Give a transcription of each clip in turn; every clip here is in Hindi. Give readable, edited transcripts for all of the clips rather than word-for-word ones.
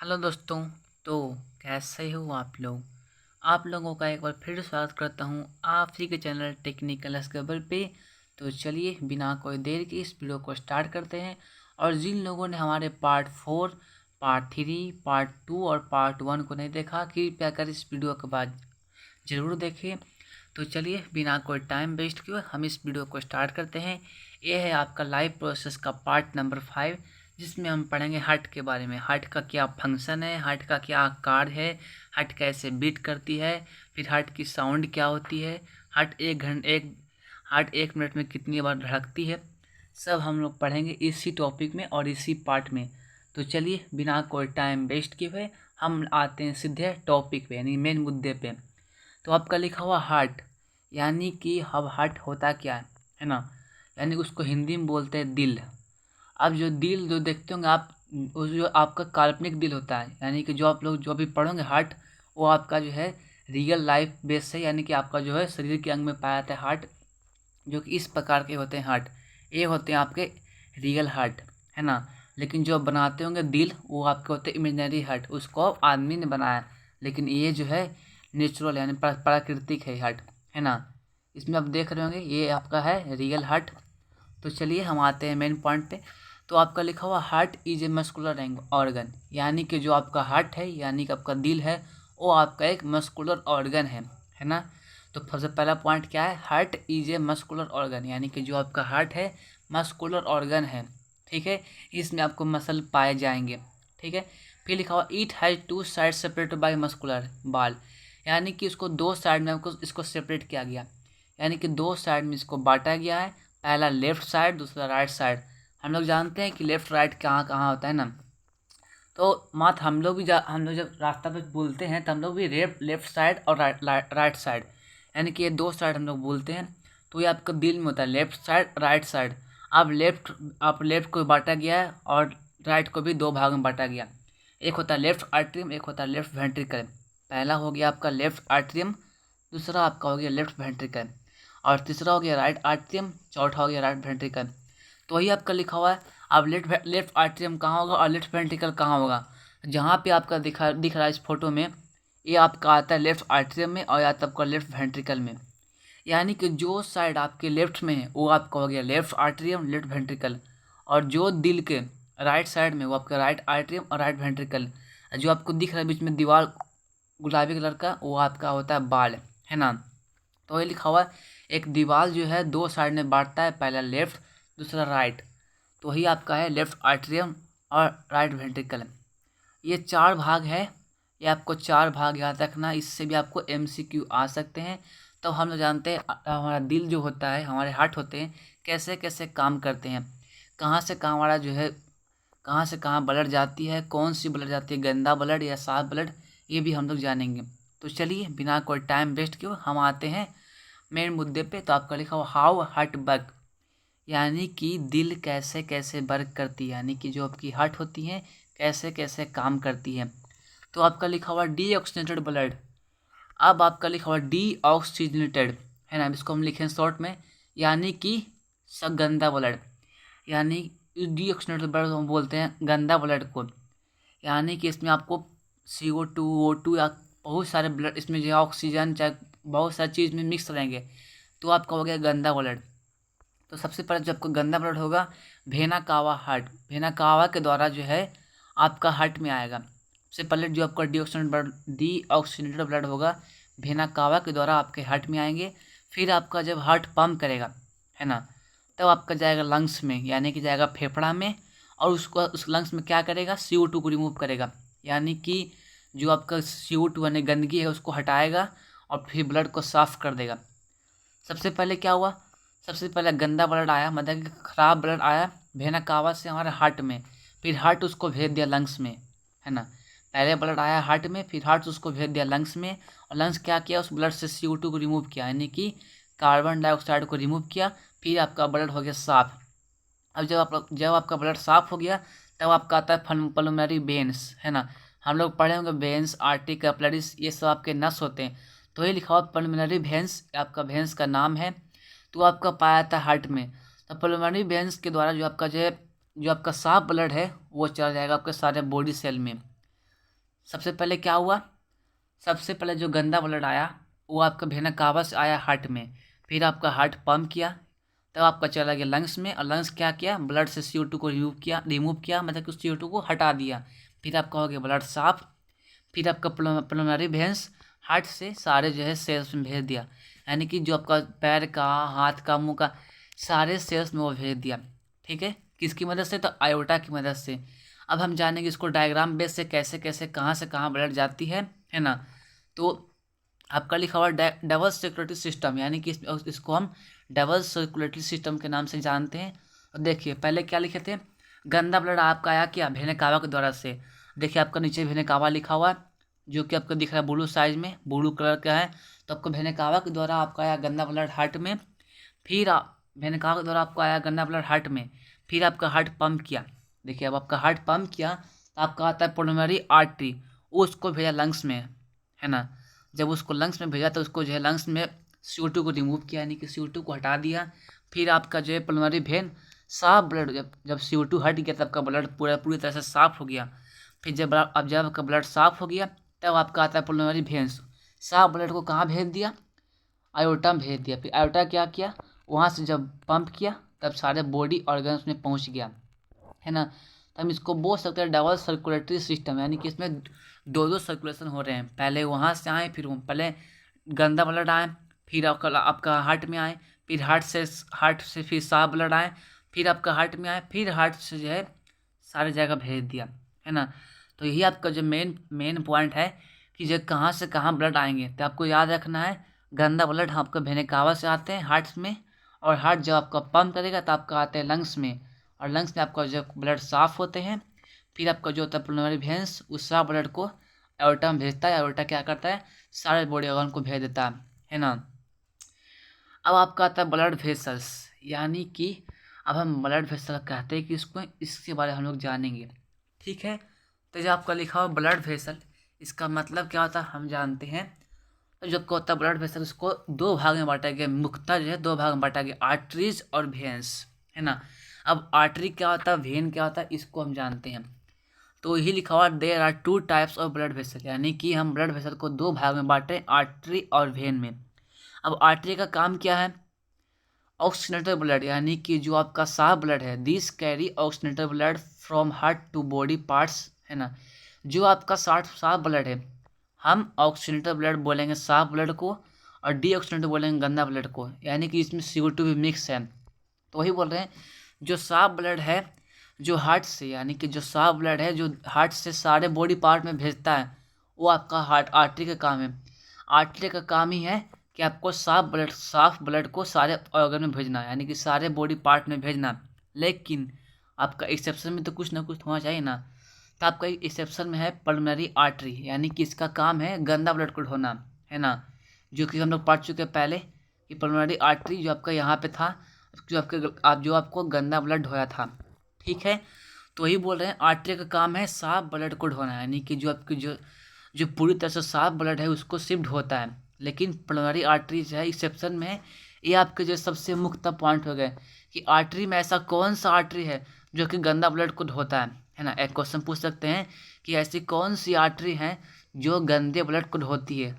हेलो दोस्तों। तो कैसे हो आप लोगों का एक बार फिर स्वागत करता हूं आप ही के चैनल टेक्निकल स्क्रैबल पे। तो चलिए बिना कोई देर के इस वीडियो को स्टार्ट करते हैं। और जिन लोगों ने हमारे पार्ट 4, पार्ट 3, पार्ट 2 और पार्ट 1 को नहीं देखा, कृपया कर इस वीडियो के बाद ज़रूर देखें। तो चलिए बिना कोई टाइम वेस्ट किए हम इस वीडियो को स्टार्ट करते हैं। ये है आपका लाइव प्रोसेस का पार्ट नंबर 5, जिसमें हम पढ़ेंगे हार्ट के बारे में। हार्ट का क्या फंक्शन है, हार्ट का क्या आकार है, हार्ट कैसे बीट करती है, फिर हार्ट की साउंड क्या होती है, हार्ट एक मिनट में कितनी बार धड़कती है, सब हम लोग पढ़ेंगे इसी टॉपिक में और इसी पार्ट में। तो चलिए बिना कोई टाइम वेस्ट किए हुए हम आते हैं सीधे टॉपिक पे, यानी मेन मुद्दे पे। तो आपका लिखा हुआ हार्ट, यानी कि अब हार्ट होता क्या है ना, यानी उसको हिंदी में बोलते हैं दिल। अब जो दिल जो देखते होंगे आप, उस जो आपका काल्पनिक दिल होता है, यानी कि जो आप लोग जो भी पढ़ोगे हार्ट, वो आपका जो है रियल लाइफ बेस है, यानी कि आपका जो है शरीर के अंग में पाया जाता है हार्ट, जो कि इस प्रकार के होते हैं हार्ट। ये होते हैं आपके रियल हार्ट, है ना। लेकिन जो बनाते होंगे दिल, वो आपके होते हैं इमेजिनरी हार्ट, उसको आदमी ने बनाया। लेकिन ये जो है नेचुरल यानी प्राकृतिक है हार्ट, है ना। इसमें आप देख रहे होंगे ये आपका है रियल हार्ट। तो चलिए हम आते हैं मेन पॉइंट पे। तो आपका लिखा हुआ heart is a muscular organ, यानी कि जो आपका हार्ट है यानी कि आपका दिल है, वो आपका एक मस्कुलर ऑर्गन है ना। तो सबसे पहला पॉइंट क्या है, heart is a muscular organ, यानी कि जो आपका हार्ट है मस्कुलर ऑर्गन है। ठीक है, इसमें आपको मसल पाए जाएंगे। ठीक है, फिर लिखा हुआ it has two side separated by muscular wall, यानी कि उसको दो साइड में आपको इसको सेपरेट किया गया, यानी कि दो साइड में इसको बांटा गया है। पहला लेफ्ट साइड, दूसरा राइट साइड। हम लोग जानते हैं कि लेफ्ट राइट कहाँ कहाँ होता है ना। तो मात हम लोग जब रास्ता पे बोलते हैं तो हम लोग भी लेफ्ट साइड और राइट साइड, यानी कि ये दो साइड हम लोग बोलते हैं। तो ये आपका दिल में होता है लेफ्ट साइड राइट साइड। आप लेफ्ट को बांटा गया है और राइट को भी दो भाग में बांटा गया। एक होता है लेफ्ट आर्टरियम, एक होता है लेफ्ट वेंट्रिकल। पहला हो गया आपका लेफ्ट आर्टरियम, दूसरा आपका हो गया लेफ्ट वेंट्रिकल, और तीसरा हो गया राइट आर्टरियम, चौथा हो गया राइट वेंट्रिकल। तो वही आपका लिखा हुआ है। अब लेफ्ट आर्टरियम कहाँ होगा और लेफ्ट वेंट्रिकल कहाँ होगा, जहाँ पे आपका दिख रहा है इस फोटो में, ये आपका आता है लेफ्ट आर्टरियम में और आता है आपका लेफ्ट वेंट्रिकल में। यानी कि जो साइड आपके लेफ्ट में है वो आपका हो गया लेफ्ट आर्टरियम लेफ्ट वेंट्रिकल, और जो दिल के राइट साइड में वो आपका राइट आर्टरियम और राइट वेंट्रिकल। जो आपको दिख रहा है बीच में दीवार गुलाबी कलर का, वो आपका होता है बाल, है ना। तो ये लिखा हुआ है एक दीवार जो है दो साइड में बांटता है, पहला लेफ्ट दूसरा राइट। तो वही आपका है लेफ्ट आर्टरियम और राइट वेंट्रिकल। ये चार भाग है, ये आपको चार भाग याद रखना, इससे भी आपको एमसीक्यू आ सकते हैं। तो हम लोग जानते हैं हमारा दिल जो होता है, हमारे हार्ट होते हैं, कैसे कैसे काम करते हैं, कहाँ से कहाँ हमारा जो है, कहाँ से कहाँ ब्लड जाती है, कौन सी ब्लड जाती है, गंदा ब्लड या साफ ब्लड, ये भी हम लोग जानेंगे। तो चलिए बिना कोई टाइम वेस्ट किए हम आते हैं मेन मुद्दे पे। तो आपका लिखा हुआ हाउ हार्ट वर्क, यानी कि दिल कैसे कैसे वर्क करती है, यानी कि जो आपकी हार्ट होती है कैसे कैसे काम करती है। तो आपका लिखा हुआ डीऑक्सीजनेटेड ब्लड। अब आपका लिखा हुआ डीऑक्सीजनेटेड, है ना, इसको हम लिखें शॉर्ट में, यानी कि गंदा ब्लड, यानी डीऑक्सीजनेटेड ब्लड हम बोलते हैं गंदा ब्लड को। यानी कि इसमें आपको CO2 O2 या बहुत सारे ब्लड, इसमें जो ऑक्सीजन चाहे बहुत सारी चीज़ में मिक्स रहेंगे, तो आपका हो गया गंदा ब्लड। तो सबसे पहले जब आपको गंदा ब्लड होगा, भेना कावा के द्वारा जो है आपका हार्ट में आएगा। सबसे पहले जो आपका डीऑक्सीनेटेड ब्लड होगा, भेना कावा के द्वारा आपके हार्ट में आएंगे। फिर आपका जब हार्ट पंप करेगा, है ना, तब आपका जाएगा लंग्स में, यानी कि जाएगा फेफड़ा में, और उसको उस लंग्स में क्या करेगा, CO2 को रिमूव करेगा, यानी कि जो आपका CO2 यानी गंदगी है उसको हटाएगा और फिर ब्लड को साफ कर देगा। सबसे पहले क्या हुआ, सबसे पहले गंदा ब्लड आया, मतलब कि खराब ब्लड आया वेना कावा से हमारे हार्ट में, फिर हार्ट उसको भेज दिया लंग्स में, है ना। पहले ब्लड आया हार्ट में, फिर हार्ट उसको भेज दिया लंग्स में, और लंग्स क्या किया, उस ब्लड से CO2 को रिमूव किया, यानी कि कार्बन डाइऑक्साइड को रिमूव किया। फिर आपका ब्लड हो गया साफ। अब जब आपका ब्लड साफ हो गया, तब आपका आता है पल्मोनरी वेन्स, है ना। हम लोग पढ़े होंगे वेन्स, आर्टरी, कैपिलरीज, ये सब आपके नस होते हैं। तो ये लिखा हुआ पल्मोनरी वेन्स, आपका वेन्स का नाम है। तो आपका पाया जाता है हार्ट में। तो पल्मोनरी वेन्स के द्वारा जो आपका साफ ब्लड है वो चला जाएगा आपके सारे बॉडी सेल में। सबसे पहले क्या हुआ, सबसे पहले जो गंदा ब्लड आया वो आपका भेना कावा से आया हार्ट में, फिर आपका हार्ट पंप किया, तब आपका चला गया लंग्स में, और लंग्स क्या किया, ब्लड से CO2 को रिमूव किया, मतलब कि उस CO2 को हटा दिया, फिर आपका हो गया ब्लड साफ, फिर आपका पल्मोनरी वेंस हार्ट से सारे जो है सेल्स में भेज दिया, यानी कि जो आपका पैर का, हाथ का, मुंह का सारे सेल्स में वो भेज दिया। ठीक है, किसकी मदद से, तो आयोटा की मदद से। अब हम जानेंगे इसको डायग्राम बेस से कैसे कैसे कहाँ से कहाँ ब्लड जाती है ना। तो आपका लिखा हुआ डबल सर्कुलेटरी सिस्टम, यानी कि इसको हम डबल सर्कुलेटरी सिस्टम के नाम से जानते हैं। और देखिए पहले क्या लिखे थे, गंदा ब्लड आपका आया क्या, भेने कावा के द्वारा से। देखिए आपका नीचे भेने कावा लिखा हुआ है, जो कि आपको दिख रहा है ब्लू साइज में, ब्लू कलर का है। तो आपको भेने कावा के द्वारा आपका आया गंदा ब्लड हार्ट में, फिर भेने कावा के द्वारा आपको आया गंदा ब्लड हार्ट में, फिर आपका हार्ट पंप किया। देखिए अब आपका हार्ट पंप किया तो आपका आता है पल्मोनरी आर्टरी, उसको भेजा लंग्स में, है ना। जब उसको लंग्स में भेजा तो उसको जो है लंग्स में CO2 को रिमूव किया, यानी कि CO2 को हटा दिया। फिर आपका जो है पल्मोनरी वेन साफ ब्लड, जब CO2 हट गया तब आपका ब्लड पूरी तरह से साफ हो गया। फिर जब आपका ब्लड साफ हो गया तब आपका आता है पल्मोनरी वेन्स, साफ ब्लड को कहाँ भेज दिया, आयोटा में भेज दिया। फिर आयोटा क्या किया, वहाँ से जब पंप किया तब सारे बॉडी ऑर्गन्स में पहुँच गया, है ना। तो हम इसको बोल सकते हैं डबल सर्कुलेटरी सिस्टम, यानी कि इसमें दो सर्कुलेशन हो रहे हैं, पहले वहाँ से आए, फिर पहले गंदा ब्लड आए, फिर आपका हार्ट में आए, फिर हार्ट से फिर साफ ब्लड आए, फिर आपका हार्ट में आए, फिर हार्ट से जो है सारी जगह भेज दिया, है ना। तो यही आपका जो मेन पॉइंट है कि जो कहाँ से कहाँ ब्लड आएंगे, तो आपको याद रखना है गंदा ब्लड आपका भेने कावा से आते हैं हार्ट में, और हार्ट जब आपका पंप करेगा तो आपका आते हैं लंग्स में, और लंग्स में आपका जब ब्लड साफ होते हैं, फिर आपका जो होता है पल्मोनरी वेन्स उस साफ ब्लड को एओर्टा में भेजता है, एओर्टा क्या करता है सारे बॉडी ऑर्गन को भेज देता है ना। अब आपका आता है ब्लड वेसल्स, यानी कि अब हम ब्लड वेसल कहते हैं कि इसके बारे में हम लोग जानेंगे। ठीक है, तो जो आपका लिखा हुआ ब्लड वेसल, इसका मतलब क्या होता है हम जानते हैं। तो जो आपका होता है ब्लड वेसल, उसको दो भाग में बांटा गया, मुख्यतः जो है दो भाग में बांटा गया, आर्टरीज और वेन्स, है ना। अब आर्टरी क्या होता है, वेन क्या होता है, इसको हम जानते हैं। तो यही लिखा हुआ there are 2 types of blood vessel, यानी कि हम ब्लड वेसल को दो भाग में बांटे, आर्टरी और वेन में। अब आर्टरी का काम क्या है, ऑक्सीजनेटेड ब्लड, यानी कि जो आपका साफ ब्लड है, this carry oxygenated blood from heart to body parts, है ना। जो आपका साफ ब्लड है, हम ऑक्सीजनेटेड ब्लड बोलेंगे साफ ब्लड को, और डीऑक्सीजनेटेड बोलेंगे गंदा ब्लड को, यानी कि इसमें CO2 भी मिक्स है। तो वही बोल रहे हैं, जो साफ ब्लड है जो हार्ट से, यानी कि जो साफ ब्लड है जो हार्ट से सारे बॉडी पार्ट में भेजता है, वो आपका हार्ट आर्टरी का काम है। आर्टरी का काम ही है कि आपको साफ ब्लड को सारे ऑर्गन में भेजना है, यानी कि सारे बॉडी पार्ट में भेजना। लेकिन आपका एक्सेप्शन में तो कुछ ना कुछ होना चाहिए ना, तो आपका एक्सेप्शन में है पल्मोनरी आर्टरी, यानी कि इसका काम है गंदा ब्लड को ढोना, है ना। जो कि हम लोग पढ़ चुके हैं पहले कि पल्मोनरी आर्टरी जो आपका यहाँ पे था, जो आपको गंदा ब्लड ढोया था। ठीक है, तो वही बोल रहे हैं आर्टरी का काम है साफ ब्लड को ढोना, यानी कि जो आपकी जो पूरी तरह से साफ ब्लड है उसको सिर्फ ढोता है। लेकिन पल्मोनरी आर्टरी जो है एक्सेप्शन में है। ये आपके जो सबसे मुख्य पॉइंट हो गए कि आर्टरी में ऐसा कौन सा आर्टरी है जो कि गंदा ब्लड को ढोता है ना। एक क्वेश्चन पूछ सकते हैं कि ऐसी कौन सी आर्टरी है जो गंदे ब्लड को ढोती है,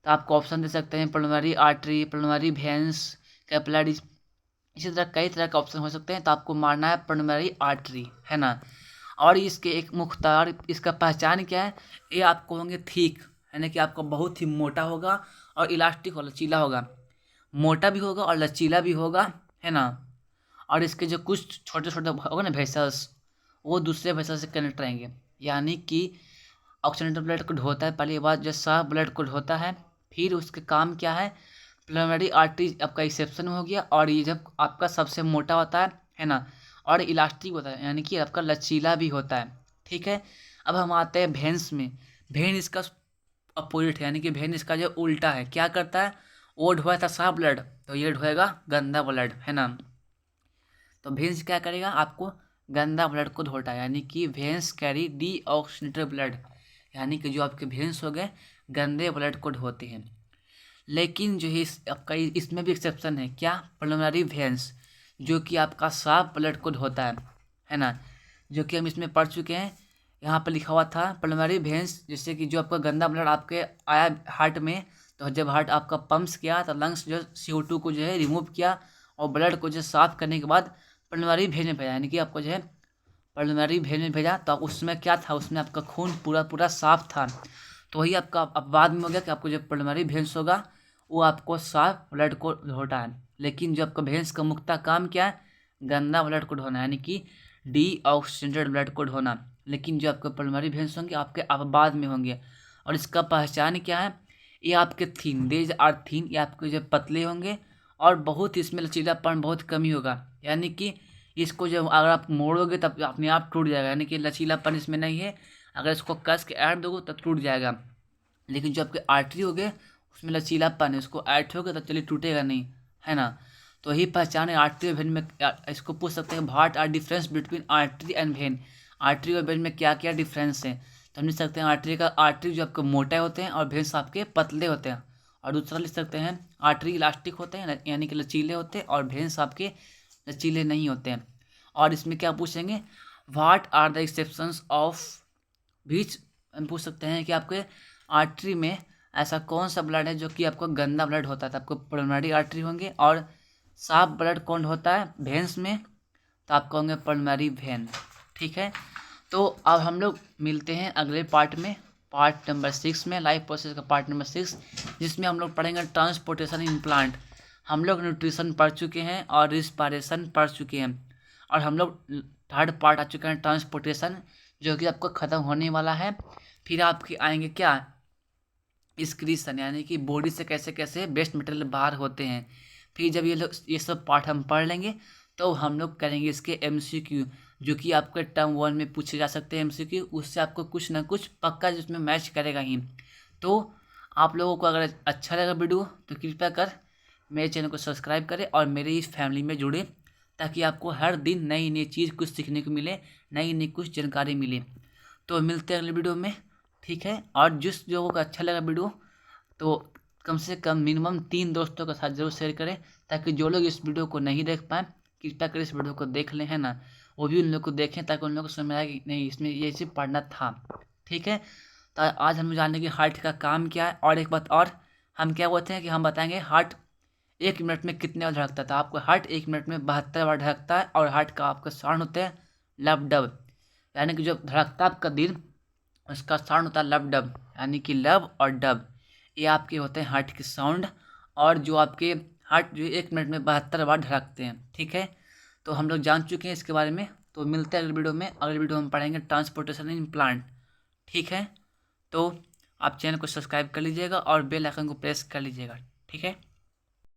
तो आपको ऑप्शन दे सकते हैं pulmonary artery, pulmonary veins, capillary, इसी तरह कई तरह के ऑप्शन हो सकते हैं। तो आपको मारना है पल्मोनरी आर्टरी, है ना। और इसके एक मुख्य और इसका पहचान क्या है, ये आपको होंगे थिक, यानी कि आपका बहुत ही मोटा होगा और इलास्टिक और लचीला होगा, मोटा भी होगा और लचीला भी होगा, है ना। और इसके जो कुछ छोटे छोटे होगा ना वेसल्स, वो दूसरे वेसल से कनेक्ट रहेंगे, यानी कि ऑक्सीजनेटेड ब्लड को ढोता है पहली बार, जो साफ ब्लड को ढोता है। फिर उसके काम क्या है, पल्मोनरी आर्टरी आपका एक्सेप्शन हो गया, और ये जब आपका सबसे मोटा होता है ना, और इलास्टिक होता है, यानी कि आपका लचीला भी होता है। ठीक है, अब हम आते हैं भेन्स में। भेन इसका अपोजिट है, यानी कि भेन इसका जो उल्टा है, क्या करता है, वो ढोया था साफ ब्लड, तो ये ढोएगा गंदा ब्लड, है ना। तो भेन्स क्या करेगा, आपको गंदा ब्लड को ढोता है, यानी कि भेन्स कैरी डीऑक्सीजनेटेड ब्लड, यानी कि जो आपके भेन्स हो गए गंदे ब्लड को ढोते हैं। लेकिन जो है आपका इसमें भी एक्सेप्शन है, क्या, पल्मोनरी वेन्स, जो कि आपका साफ ब्लड को ढोता है ना। जो कि हम इसमें पढ़ चुके हैं, यहाँ पर लिखा हुआ था पल्मोनरी वेन्स, जैसे कि जो आपका गंदा ब्लड आपके आया हार्ट में, तो जब हार्ट आपका पंप्स किया तो लंग्स जो CO2 को जो है रिमूव किया और ब्लड को जो साफ करने के बाद पल्मोनरी वेन में भेजा, यानी कि आपको जो है पल्मोनरी वेन में भेजा। तो उसमें क्या था, उसमें आपका खून पूरा पूरा साफ था। तो वही आपका अब बाद में हो गया कि आपको जो पल्मोनरी वेन्स होगा वो आपको साफ ब्लड को ढोता है। लेकिन जो आपका वेन्स का मुख्य काम क्या है, गंदा ब्लड को ढोना, यानी कि डीऑक्सीजनेटेड ब्लड को ढोना। लेकिन जो आपके पल्मोनरी वेन्स होंगे आपके अब बाद में होंगे। और इसका पहचान क्या है, ये आपके थीन, देज आर थीन, ये आपके जो पतले होंगे और बहुत इसमें लचीलापन बहुत कमी होगा। यानी कि इसको जब अगर आप मोड़ोगे तब अपने आप टूट जाएगा, यानी कि लचीलापन इसमें नहीं है। अगर इसको कस के ऐड दोगे तब टूट जाएगा। लेकिन जो आपके आर्टरी हो गए उसमें लचीलापन है, उसको ऐड होगा तब चलिए टूटेगा नहीं, है ना। तो यही पहचान है आर्टरी और वेन में। इसको पूछ सकते हैं what are difference between artery and vein, artery और वेन में क्या क्या डिफरेंस है। तो हम लिख सकते हैं आर्टरी जो आपके मोटे होते हैं और वेन्स आपके पतले होते हैं। और दूसरा लिख सकते हैं आर्टरी इलास्टिक होते हैं, यानी कि लचीले होते हैं, और वेन्स आपके लचीले नहीं होते हैं। और इसमें क्या पूछेंगे, what are the exceptions of which, हम पूछ सकते हैं कि आपके आर्टरी में ऐसा कौन सा ब्लड है जो कि आपको गंदा ब्लड होता है। तो आपको पल्मोनरी आर्टरी होंगे। और साफ ब्लड कौन होता है वेन्स में, तो आपको होंगे पल्मोनरी वेन। ठीक है, तो अब हम लोग मिलते हैं अगले पार्ट में, पार्ट नंबर 6 में, लाइफ प्रोसेस का पार्ट नंबर 6, जिसमें हम लोग पढ़ेंगे ट्रांसपोर्टेशन इन प्लांट। हम लोग न्यूट्रिशन पढ़ चुके हैं और रिस्पायरेशन पढ़ चुके हैं, और हम लोग थर्ड पार्ट आ चुके हैं ट्रांसपोर्टेशन, जो कि आपको ख़त्म होने वाला है। फिर आपके आएंगे क्या, एक्सक्रीशन, यानी कि बॉडी से कैसे कैसे वेस्ट मटेरियल बाहर होते हैं। फिर जब ये सब पार्ट हम पढ़ लेंगे तो हम लोग करेंगे इसके MCQ, जो कि आपके टर्म 1 में पूछे जा सकते हैं MCQ। उससे आपको कुछ ना कुछ पक्का जिसमें मैच करेगा ही। तो आप लोगों को अगर अच्छा लगा वीडियो तो कृपया कर मेरे चैनल को सब्सक्राइब करें और मेरे इस फैमिली में जुड़े, ताकि आपको हर दिन नई नई चीज़ कुछ सीखने को मिले, नई नई कुछ जानकारी मिले। तो मिलते हैं अगले वीडियो में, ठीक है। और जिस लोगों को अच्छा लगा वीडियो तो कम से कम मिनिमम 3 दोस्तों के साथ जरूर शेयर करें, ताकि जो लोग इस वीडियो को नहीं देख पाए कृपया कर इस वीडियो को देख लें, है ना। वो भी उन लोग को देखें ताकि उन लोग को समझ में आए कि नहीं इसमें ये चीज़ पढ़ना था। ठीक है, तो आज हम जानेंगे कि हार्ट का काम क्या है। और एक बात और, हम क्या बोलते हैं कि हम बताएंगे हार्ट 1 मिनट में कितने बार धड़कता था। आपको हार्ट 1 मिनट में 72 बार धड़कता है। और हार्ट का आपका साउंड होता है लब डब, यानी कि जब धड़कता आपका दिल उसका साउंड होता है लब डब, यानी कि लब और डब, ये आपके होते हैं हार्ट के साउंड। और जो आपके हार्ट जो 1 मिनट में 72 बार धड़कते हैं। ठीक है, तो हम लोग जान चुके हैं इसके बारे में। तो मिलते हैं अगले वीडियो में। अगले वीडियो में पढ़ेंगे ट्रांसपोर्टेशन इन प्लांट। ठीक है, तो आप चैनल को सब्सक्राइब कर लीजिएगा और बेल आइकन को प्रेस कर लीजिएगा। ठीक है।